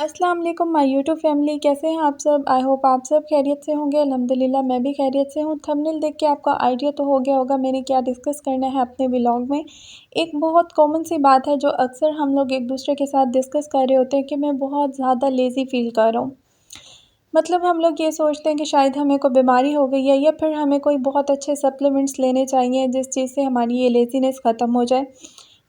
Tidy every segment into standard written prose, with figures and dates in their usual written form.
अस्सलाम वालेकुम my YouTube family, कैसे हैं आप सब। आई होप आप सब खैरियत से होंगे। अल्हम्दुलिल्लाह मैं भी खैरियत से हूँ। थंबनेल देख के आपका आइडिया तो हो गया होगा मैंने क्या डिस्कस करना है अपने व्लॉग में। एक बहुत कॉमन सी बात है जो अक्सर हम लोग एक दूसरे के साथ डिस्कस कर रहे होते हैं कि मैं बहुत ज़्यादा लेज़ी फ़ील कर रहा हूँ। मतलब हम लोग ये सोचते हैं कि शायद हमें कोई बीमारी हो गई है या फिर हमें कोई बहुत अच्छे सप्लीमेंट्स लेने चाहिए जिस चीज़ से हमारी ये लेज़ीनेस ख़त्म हो जाए।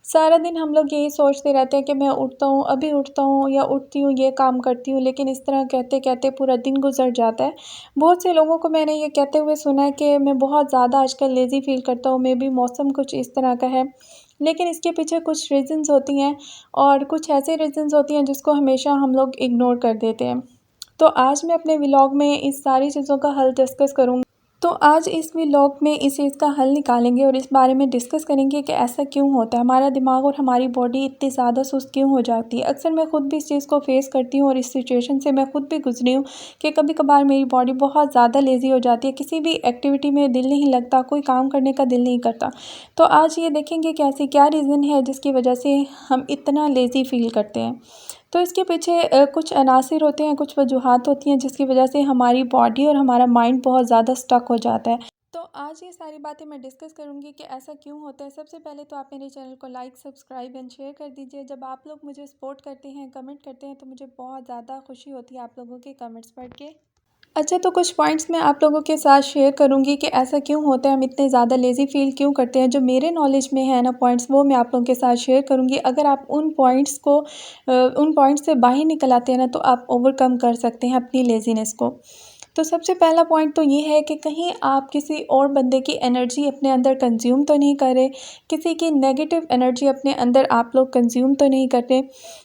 सारा दिन हम लोग यही सोचते रहते हैं कि मैं उठता हूँ, अभी उठता हूँ या उठती हूँ, ये काम करती हूँ, लेकिन इस तरह कहते-कहते पूरा दिन गुज़र जाता है। बहुत से लोगों को मैंने ये कहते हुए सुना है कि मैं बहुत ज़्यादा आजकल लेज़ी फ़ील करता हूँ, मेबी मौसम कुछ इस तरह का है। लेकिन इसके पीछे कुछ रीज़न्स होती हैं और कुछ ऐसे रीज़न्स होती हैं जिसको हमेशा हम लोग इग्नोर कर देते हैं। तो आज मैं अपने व्लॉग में इस सारी चीज़ों का हल डिस्कस करूँगी। तो आज इस व्लॉग में इस चीज़ का हल निकालेंगे और इस बारे में डिस्कस करेंगे कि ऐसा क्यों होता है, हमारा दिमाग और हमारी बॉडी इतनी ज़्यादा सुस्त क्यों हो जाती है। अक्सर मैं खुद भी इस चीज़ को फेस करती हूँ और इस सिचुएशन से मैं खुद भी गुजरी हूँ कि कभी कभार मेरी बॉडी बहुत ज़्यादा लेज़ी हो जाती है, किसी भी एक्टिविटी में दिल नहीं लगता, कोई काम करने का दिल नहीं करता। तो आज ये देखेंगे कि ऐसी क्या रीज़न है जिसकी वजह से हम इतना लेज़ी फ़ील करते हैं। तो इसके पीछे कुछ अनासिर होते हैं, कुछ वजूहात होती हैं जिसकी वजह से हमारी बॉडी और हमारा माइंड बहुत ज़्यादा स्टक हो जाता है। तो आज ये सारी बातें मैं डिस्कस करूंगी कि ऐसा क्यों होता है। सबसे पहले तो आप मेरे चैनल को लाइक, सब्सक्राइब एंड शेयर कर दीजिए। जब आप लोग मुझे सपोर्ट करते हैं, कमेंट करते हैं तो मुझे बहुत ज़्यादा खुशी होती है आप लोगों के कमेंट्स पढ़ के। अच्छा, तो कुछ पॉइंट्स मैं आप लोगों के साथ शेयर करूंगी कि ऐसा क्यों होता है, हम इतने ज़्यादा लेज़ी फ़ील क्यों करते हैं। जो मेरे नॉलेज में है ना पॉइंट्स, वो मैं आप लोगों के साथ शेयर करूंगी। अगर आप उन पॉइंट्स से बाहर निकल आते हैं ना तो आप ओवरकम कर सकते हैं अपनी लेज़ीनेस को। तो सबसे पहला पॉइंट तो ये है कि कहीं आप किसी और बंदे की एनर्जी अपने अंदर कंज्यूम तो नहीं कर रहे, किसी की नेगेटिव एनर्जी अपने अंदर आप लोग कंज्यूम तो नहीं कर रहे,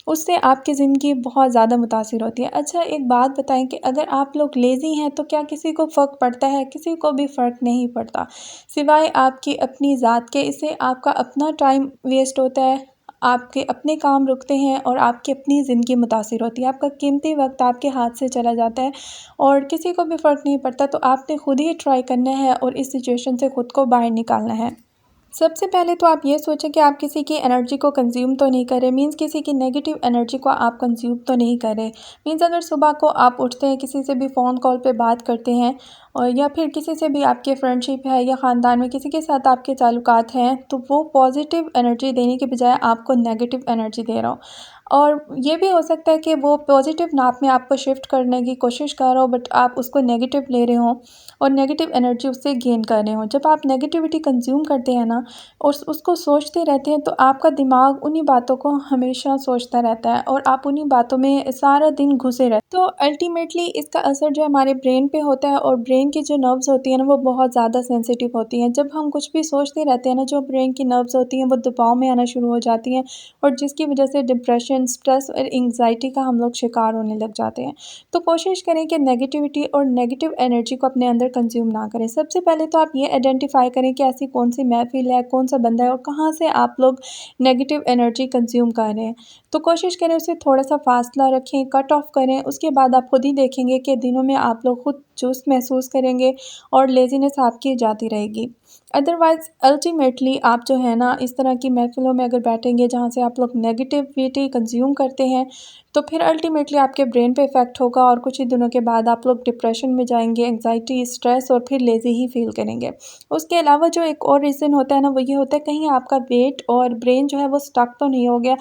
उससे आपकी ज़िंदगी बहुत ज़्यादा मुतासिर होती है। अच्छा, एक बात बताएं कि अगर आप लोग लेज़ी हैं तो क्या किसी को फ़र्क पड़ता है? किसी को भी फ़र्क नहीं पड़ता, सिवाय आपकी अपनी ज़ात के। इससे आपका अपना टाइम वेस्ट होता है, आपके अपने काम रुकते हैं और आपकी अपनी ज़िंदगी मुतासिर होती है, आपका कीमती वक्त आपके हाथ से चला जाता है और किसी को भी फ़र्क नहीं पड़ता। तो आपने खुद ही ट्राई करना है और इस सिचुएशन से खुद को बाहर निकालना है। सबसे पहले तो आप ये सोचें कि आप किसी की एनर्जी को कंज्यूम तो नहीं करें, मीन्स किसी की नेगेटिव एनर्जी को आप कंज्यूम तो नहीं करें। मीन्स अगर सुबह को आप उठते हैं, किसी से भी फ़ोन कॉल पे बात करते हैं और या फिर किसी से भी आपकी फ्रेंडशिप है या ख़ानदान में किसी के साथ आपके ताल्लुकात हैं, तो वो पॉजिटिव एनर्जी देने के बजाय आपको नेगेटिव एनर्जी दे रहा हो। और ये भी हो सकता है कि वो पॉजिटिव नाप में आपको शिफ्ट करने की कोशिश कर रहा हो, बट आप उसको नेगेटिव ले रहे हो और नेगेटिव एनर्जी उससे गेन कर रहे हो। जब आप नेगेटिविटी कंज्यूम करते हैं ना और उसको सोचते रहते हैं तो आपका दिमाग उन्हीं बातों को हमेशा सोचता रहता है और आप उन्हीं बातों में सारा दिन घुसे रहते हैं। तो अल्टीमेटली इसका असर जो हमारे ब्रेन पे होता है और ब्रेन की जो नर्व्स होती हैं ना वो बहुत ज़्यादा सेंसिटिव होती हैं। जब हम कुछ भी सोचते रहते हैं ना, जो ब्रेन की नर्व्स होती हैं वो दबाव में आना शुरू हो जाती हैं और जिसकी वजह से डिप्रेशन, स्ट्रेस और एंग्जाइटी का हम लोग शिकार होने लग जाते हैं। तो कोशिश करें कि नेगेटिविटी और नेगेटिव एनर्जी को अपने अंदर कंज्यूम ना करें। सबसे पहले तो आप ये आइडेंटिफाई करें कि ऐसी कौन सी महफिल है, कौन सा बंदा है और कहाँ से आप लोग नेगेटिव एनर्जी कंज्यूम कर रहे हैं। तो कोशिश करें उससे थोड़ा सा फासला रखें, कट ऑफ करें। उसके बाद आप खुद ही देखेंगे कि दिनों में आप लोग खुद चुस्त महसूस करेंगे और लेज़ीनेस आपकी जाती रहेगी। अदरवाइज़ अल्टीमेटली आप जो है ना इस तरह की महफ़िलों में अगर बैठेंगे जहाँ से आप लोग नेगेटिविटी कंज्यूम करते हैं, तो फिर अल्टीमेटली आपके ब्रेन पे इफ़ेक्ट होगा और कुछ ही दिनों के बाद आप लोग डिप्रेशन में जाएँगे, एंग्ज़ायटी, स्ट्रेस और फिर लेज़ी ही फ़ील करेंगे। उसके अलावा जो एक और रीज़न होता है ना वो ये होता है कहीं आपका वेट और ब्रेन जो है वो स्टक तो नहीं हो गया।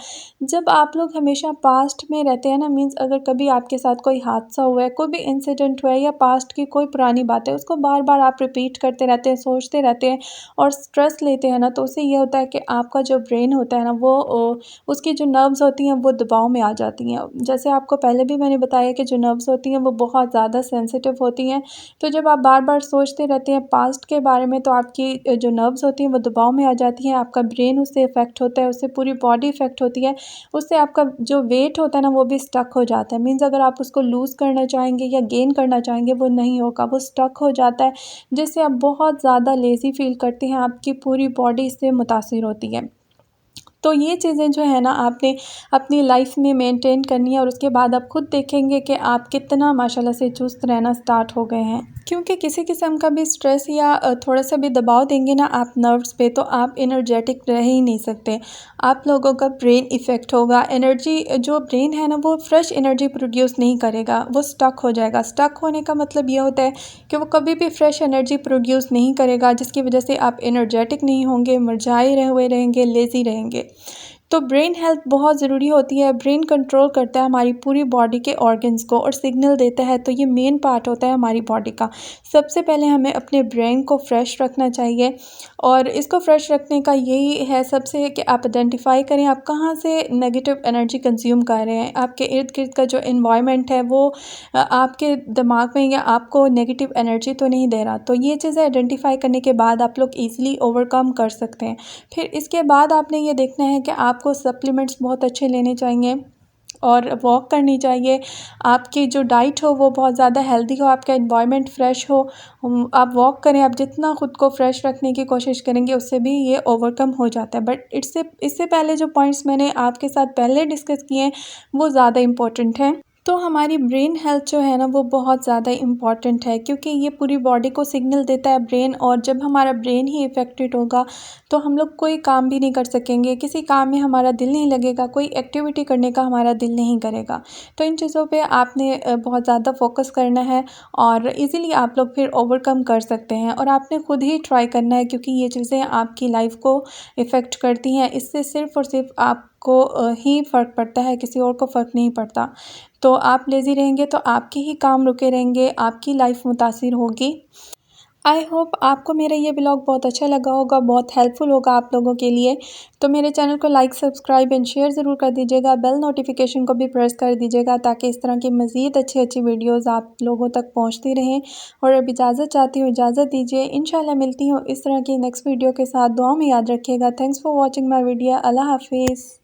जब आप लोग हमेशा पास्ट में रहते हैं ना, मीन्स अगर कभी आपके साथ कोई हादसा हुआ है, कोई भी इंसिडेंट हुआ है या पास्ट की कोई पुरानी बात है, उसको बार-बार आप रिपीट करते रहते हैं, सोचते रहते हैं और स्ट्रेस लेते हैं ना, तो उससे ये होता है कि आपका जो ब्रेन होता है ना वो उसकी जो नर्व्स होती हैं वो दबाव में आ जाती हैं। जैसे आपको पहले भी मैंने बताया कि जो नर्व्स होती हैं वो बहुत ज़्यादा सेंसिटिव होती हैं। तो जब आप बार-बार सोचते रहते हैं पास्ट के बारे में तो आपकी जो नर्व्स होती हैं वो दबाव में आ जाती हैं, आपका ब्रेन उससे इफ़ेक्ट होता है, उससे पूरी बॉडी इफ़ेक्ट होती है। उससे आपका जो वेट होता है ना वो भी स्टक हो जाता है। मीन्स अगर आप उसको लूज़ करना चाहेंगे या गेन करना चाहेंगे वो नहीं होगा, वो स्टक हो जाता है, जिससे आप बहुत ज़्यादा लेज़ी फ़ील करते हैं, आपकी पूरी बॉडी इससे मुतासिर होती है। तो ये चीज़ें जो है ना आपने अपनी लाइफ में मेंटेन करनी है और उसके बाद आप खुद देखेंगे कि आप कितना माशाल्लाह से चुस्त रहना स्टार्ट हो गए हैं। क्योंकि किसी किस्म का भी स्ट्रेस या थोड़ा सा भी दबाव देंगे ना आप नर्व्स पे तो आप एनर्जेटिक रह ही नहीं सकते। आप लोगों का ब्रेन इफ़ेक्ट होगा, एनर्जी जो ब्रेन है ना वो फ्रेश एनर्जी प्रोड्यूस नहीं करेगा, वो स्टक हो जाएगा। स्टक होने का मतलब ये होता है कि वो कभी भी फ्रेश एनर्जी प्रोड्यूस नहीं करेगा, जिसकी वजह से आप एनर्जेटिक नहीं होंगे, मुरझाए हुए रहेंगे, लेज़ी रहेंगे। तो ब्रेन हेल्थ बहुत ज़रूरी होती है। ब्रेन कंट्रोल करता है हमारी पूरी बॉडी के ऑर्गन्स को और सिग्नल देता है, तो ये मेन पार्ट होता है हमारी बॉडी का। सबसे पहले हमें अपने ब्रेन को फ्रेश रखना चाहिए और इसको फ्रेश रखने का यही है सबसे कि आप आइडेंटिफाई करें आप कहाँ से नेगेटिव एनर्जी कंज्यूम कर रहे हैं। आपके इर्द गिर्द का जो एनवायरनमेंट है वो आपके दिमाग में या आपको नेगेटिव एनर्जी तो नहीं दे रहा। तो ये चीज़ें आइडेंटिफाई करने के बाद आप लोग ईज़िली ओवरकम कर सकते हैं। फिर इसके बाद आपने ये देखना है कि आपको सप्लीमेंट्स बहुत अच्छे लेने चाहिए और वॉक करनी चाहिए। आपकी जो डाइट हो वो बहुत ज़्यादा हेल्दी हो, आपका एनवायरनमेंट फ्रेश हो। आप वॉक करें, आप जितना ख़ुद को फ्रेश रखने की कोशिश करेंगे उससे भी ये ओवरकम हो जाता है। बट इससे पहले जो पॉइंट्स मैंने आपके साथ पहले डिस्कस किए हैं वो ज़्यादा इम्पोर्टेंट हैं। तो हमारी ब्रेन हेल्थ जो है ना वो बहुत ज़्यादा इम्पॉर्टेंट है, क्योंकि ये पूरी बॉडी को सिग्नल देता है ब्रेन, और जब हमारा ब्रेन ही इफ़ेक्टेड होगा तो हम लोग कोई काम भी नहीं कर सकेंगे, किसी काम में हमारा दिल नहीं लगेगा, कोई एक्टिविटी करने का हमारा दिल नहीं करेगा। तो इन चीज़ों पे आपने बहुत ज़्यादा फोकस करना है और इजीली आप लोग फिर ओवरकम कर सकते हैं। और आपने खुद ही ट्राई करना है, क्योंकि ये चीज़ें आपकी लाइफ को इफ़ेक्ट करती हैं। इससे सिर्फ़ और सिर्फ आपको ही फ़र्क पड़ता है, किसी और को फ़र्क नहीं पड़ता। तो आप लेज़ी रहेंगे तो आपके ही काम रुके रहेंगे, आपकी लाइफ मुतासिर होगी। आई होप आपको मेरा ये ब्लॉग बहुत अच्छा लगा होगा, बहुत हेल्पफुल होगा आप लोगों के लिए। तो मेरे चैनल को लाइक, सब्सक्राइब एंड शेयर ज़रूर कर दीजिएगा। बेल नोटिफिकेशन को भी प्रेस कर दीजिएगा ताकि इस तरह की मज़ीद अच्छी अच्छी वीडियोज़ आप लोगों तक पहुँचती रहें। और अब इजाज़त चाहती हूँ, इजाज़त दीजिए। इंशाल्लाह मिलती हूँ इस तरह की नेक्स्ट वीडियो के साथ। दुआ में याद रखिएगा। Thanks for watching my video. अल्लाह हाफिज़।